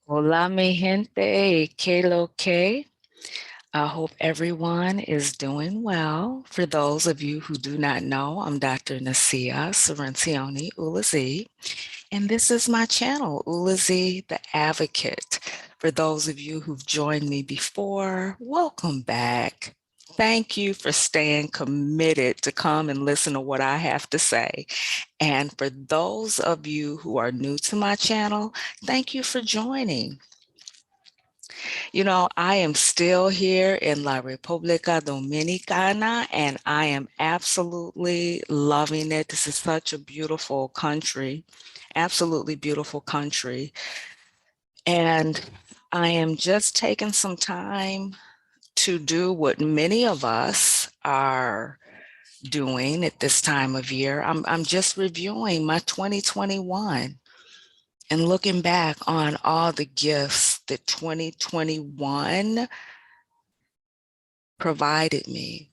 Hola, mi gente, que lo que? I hope everyone is doing well. For those of you who do not know, I'm Dr. Nasiah, Cirincione-Ulezi, and this is my channel, Ulezi the Advocate. For those of you who've joined me before, welcome back. Thank you for staying committed to come and listen to what I have to say. And for those of you who are new to my channel, thank you for joining. You know, I am still here in La República Dominicana, and I am absolutely loving it. This is such a beautiful country, absolutely beautiful country. And I am just taking some time to do what many of us are doing at this time of year. I'm just reviewing my 2021 and looking back on all the gifts that 2021 provided me.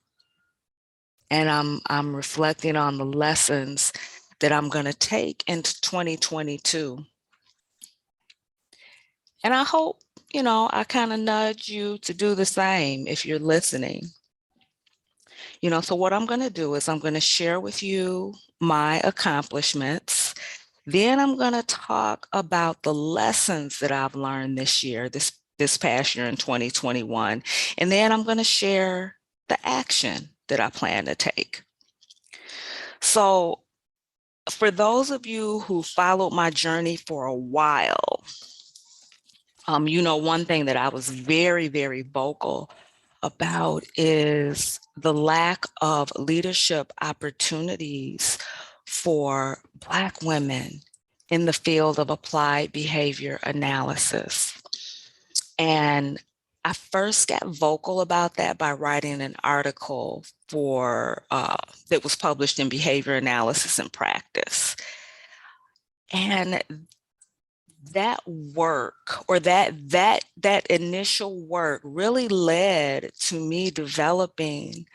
And I'm reflecting on the lessons that I'm going to take into 2022. And I hope, I kind of nudge you to do the same if you're listening. So what I'm going to do is I'm going to share with you my accomplishments. Then I'm going to talk about the lessons that I've learned this year, this past year in 2021. And then I'm going to share the action that I plan to take. So for those of you who followed my journey for a while, one thing that I was very, very vocal about is the lack of leadership opportunities for Black women in the field of applied behavior analysis. And I first got vocal about that by writing an article that was published in Behavior Analysis and Practice. And that work, or that initial work, really led to me developing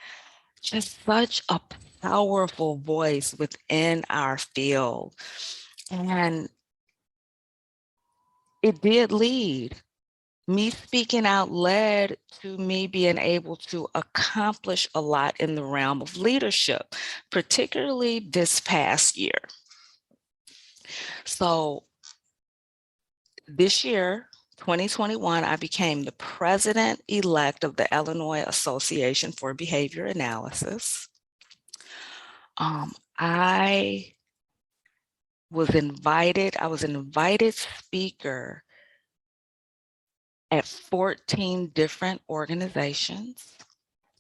just such a powerful voice within our field. And it did lead. Me speaking out led to me being able to accomplish a lot in the realm of leadership, particularly this past year. So this year, 2021, I became the president-elect of the Illinois Association for Behavior Analysis. I was an invited speaker at 14 different organizations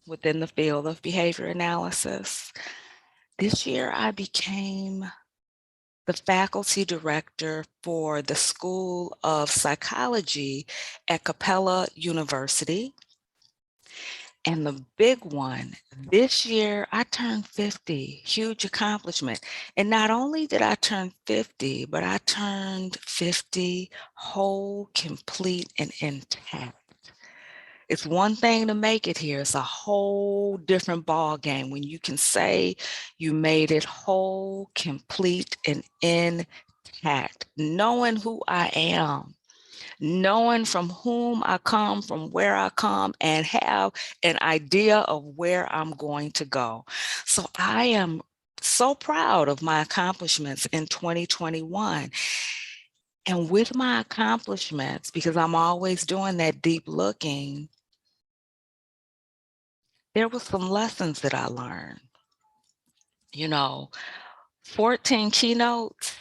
within the field of behavior analysis. This year, I became the faculty director for the School of Psychology at Capella University. And the big one, this year I turned 50, huge accomplishment. And not only did I turn 50, but I turned 50 whole, complete, and intact. It's one thing to make it here. It's a whole different ball game when you can say you made it whole, complete, and intact, knowing who I am, knowing from whom I come, from where I come, and have an idea of where I'm going to go. So I am so proud of my accomplishments in 2021. And with my accomplishments, because I'm always doing that deep looking, there were some lessons that I learned. 14 keynotes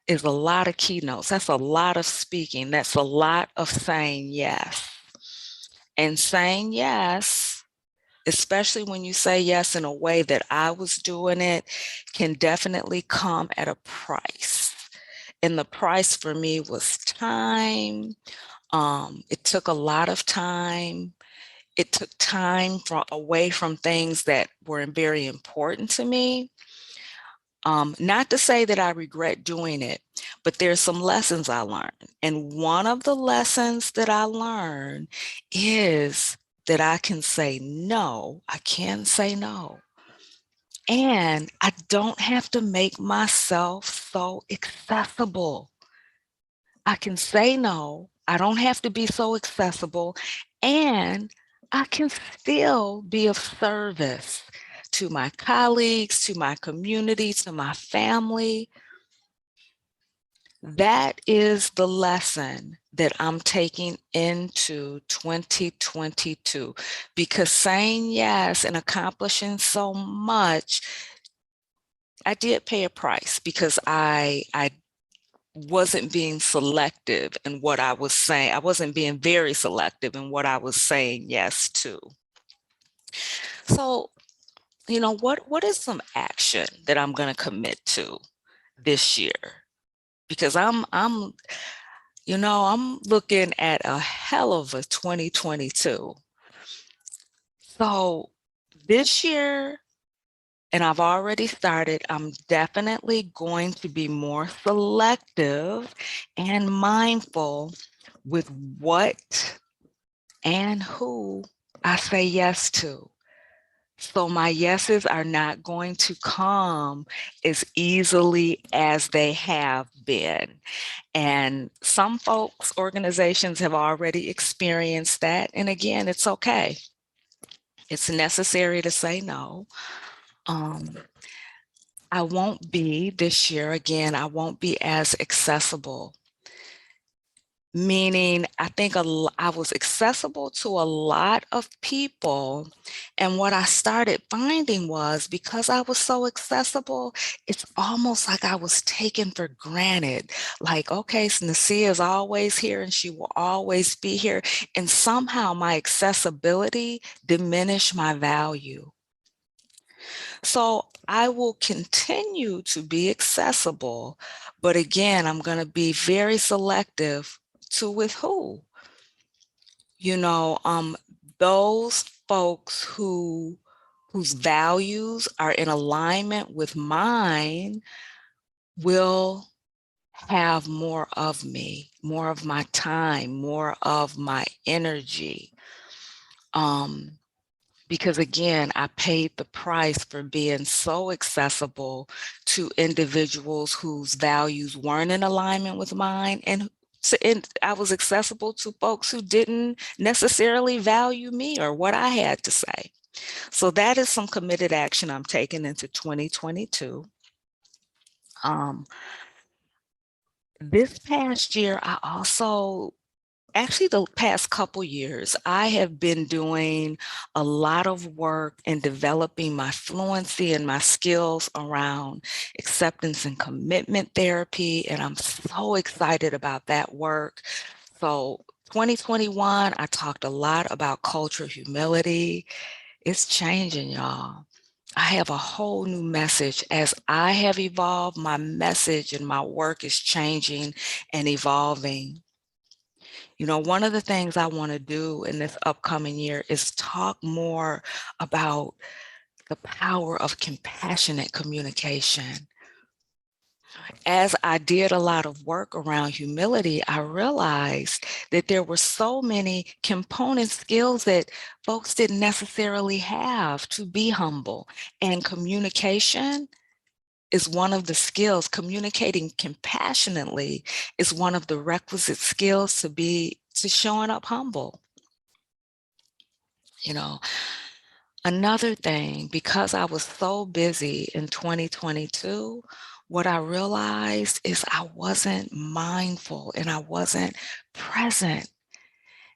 is a lot of keynotes. That's a lot of speaking. That's a lot of saying yes. And saying yes, especially when you say yes in a way that I was doing it, can definitely come at a price. And the price for me was time. It took a lot of time. It took time away from things that were very important to me. Not to say that I regret doing it, but there's some lessons I learned. And one of the lessons that I learned is that I can say no. I can say no. And I don't have to make myself so accessible. I can say no I don't have to be so accessible, and I can still be of service to my colleagues, to my community, to my family. That is the lesson that I'm taking into 2022, because saying yes and accomplishing so much, I did pay a price because I wasn't being selective in what I was saying. I wasn't being very selective in what I was saying yes to. So, what is some action that I'm going to commit to this year? Because I'm looking at a hell of a 2022. So this year, and I've already started, I'm definitely going to be more selective and mindful with what and who I say yes to. So my yeses are not going to come as easily as they have been. And some folks, organizations have already experienced that. And again, it's okay. It's necessary to say no. I won't be this year, again, I won't be as accessible. Meaning, I think I was accessible to a lot of people. And what I started finding was, because I was so accessible, it's almost like I was taken for granted. Like, okay, so Nasiah is always here and she will always be here. And somehow my accessibility diminished my value. So I will continue to be accessible, but again, I'm going to be very selective to with who. Those folks whose values are in alignment with mine will have more of me, more of my time, more of my energy. Because again, I paid the price for being so accessible to individuals whose values weren't in alignment with mine, and I was accessible to folks who didn't necessarily value me or what I had to say. So that is some committed action I'm taking into 2022. This past year, actually the past couple years, I have been doing a lot of work in developing my fluency and my skills around acceptance and commitment therapy. And I'm so excited about that work. So 2021, I talked a lot about cultural humility. It's changing, y'all. I have a whole new message. As I have evolved, my message and my work is changing and evolving. One of the things I want to do in this upcoming year is talk more about the power of compassionate communication. As I did a lot of work around humility, I realized that there were so many component skills that folks didn't necessarily have to be humble. And communication is one of the skills. Communicating compassionately is one of the requisite skills to showing up humble. Another thing, because I was so busy in 2022, what I realized is I wasn't mindful and I wasn't present.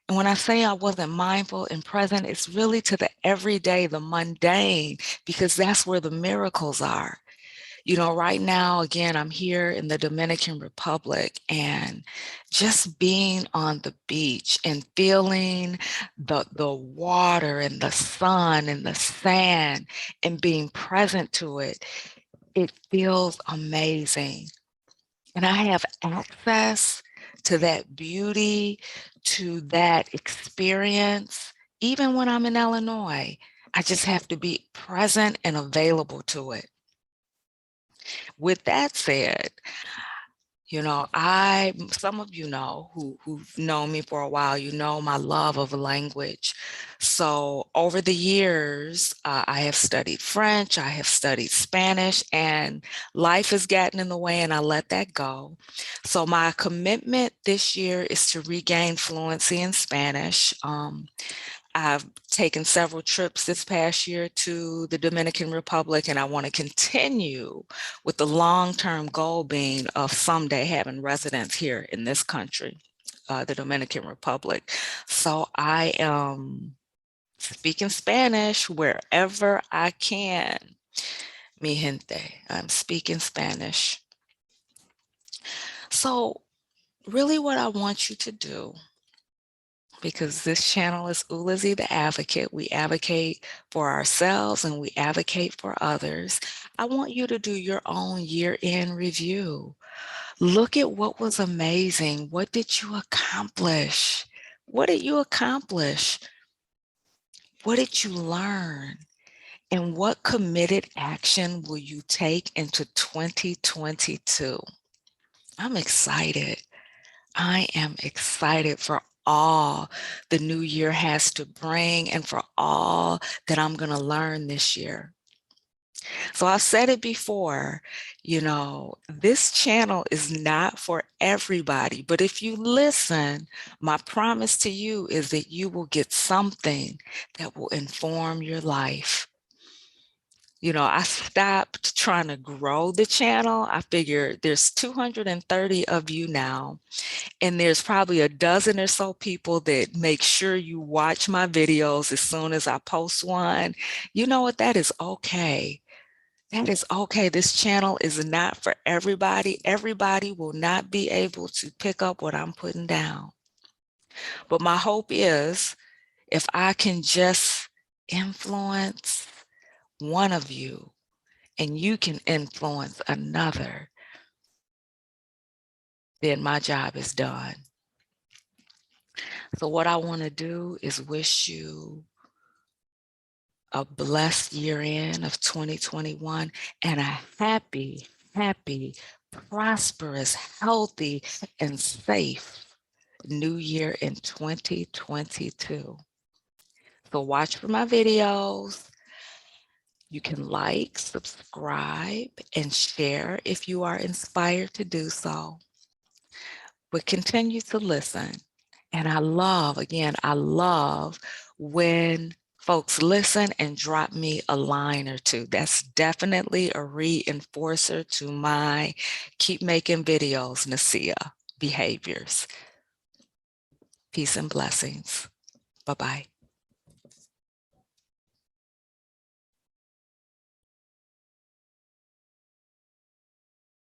And when I say I wasn't mindful and present, it's really to the everyday, the mundane, because that's where the miracles are. Right now, again, I'm here in the Dominican Republic, and just being on the beach and feeling the water and the sun and the sand and being present to it, it feels amazing. And I have access to that beauty, to that experience, even when I'm in Illinois. I just have to be present and available to it. With that said, You know, some of you know who've known me for a while, you know my love of language. So over the years, I have studied French, I have studied Spanish, and life has gotten in the way and I let that go. So my commitment this year is to regain fluency in Spanish. I've taken several trips this past year to the Dominican Republic, and I want to continue with the long-term goal being of someday having residence here in this country, the Dominican Republic. So I am speaking Spanish wherever I can. Mi gente, I'm speaking Spanish. So really what I want you to do, because this channel is Ulezi the Advocate. We advocate for ourselves and we advocate for others. I want you to do your own year-end review. Look at what was amazing. What did you accomplish? What did you accomplish? What did you learn? And what committed action will you take into 2022? I'm excited. I am excited for all the new year has to bring and for all that I'm going to learn this year. So I've said it before, you know, this channel is not for everybody, but if you listen, my promise to you is that you will get something that will inform your life. You know, I stopped trying to grow the channel. I figured there's 230 of you now. And there's probably a dozen or so people that make sure you watch my videos as soon as I post one. You know what? That is okay. That is okay. This channel is not for everybody. Everybody will not be able to pick up what I'm putting down. But my hope is if I can just influence one of you and you can influence another, then my job is done. So what I want to do is wish you a blessed year end of 2021 and a happy, prosperous, healthy, and safe new year in 2022. So watch for my videos. You can like, subscribe, and share if you are inspired to do so. But continue to listen. And I love, again, I love when folks listen and drop me a line or two. That's definitely a reinforcer to my keep making videos, Nasiah behaviors. Peace and blessings. Bye-bye.